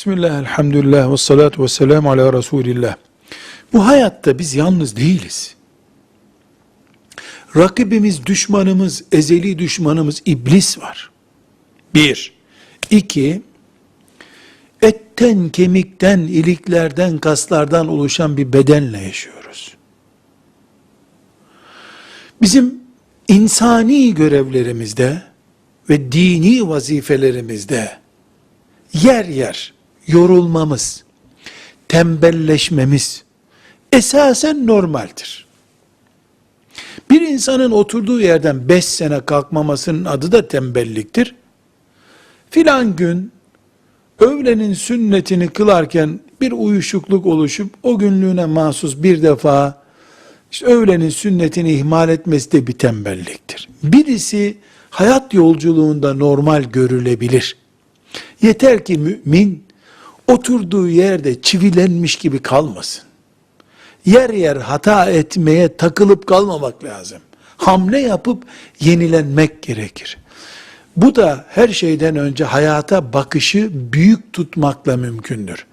Bismillah, elhamdülillah, ve salatu ve selamu ala Resulillah. Bu hayatta biz yalnız değiliz. Rakibimiz, düşmanımız, ezeli düşmanımız iblis var. Bir. İki, etten, kemikten, iliklerden, kaslardan oluşan bir bedenle yaşıyoruz. Bizim insani görevlerimizde ve dini vazifelerimizde yer yer yorulmamız, tembelleşmemiz esasen normaldir. Bir insanın oturduğu yerden 5 sene kalkmamasının adı da tembelliktir. Filan gün öğlenin sünnetini kılarken bir uyuşukluk oluşup o günlüğüne mahsus bir defa işte öğlenin sünnetini ihmal etmesi de bir tembelliktir. Birisi hayat yolculuğunda normal görülebilir. Yeter ki mümin oturduğu yerde çivilenmiş gibi kalmasın. Yer yer hata etmeye takılıp kalmamak lazım. Hamle yapıp yenilenmek gerekir. Bu da her şeyden önce hayata bakışı büyük tutmakla mümkündür.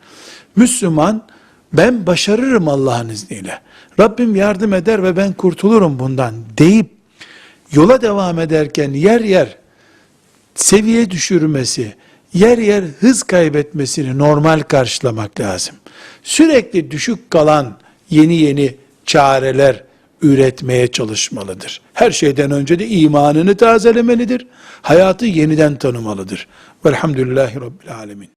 Müslüman, ben başarırım Allah'ın izniyle, Rabbim yardım eder ve ben kurtulurum bundan deyip yola devam ederken yer yer seviye düşürmesi, yer yer hız kaybetmesini normal karşılamak lazım. Sürekli düşük kalan yeni çareler üretmeye çalışmalıdır. Her şeyden önce de imanını tazelemelidir. Hayatı yeniden tanımalıdır. Velhamdülillahi Rabbil Alemin.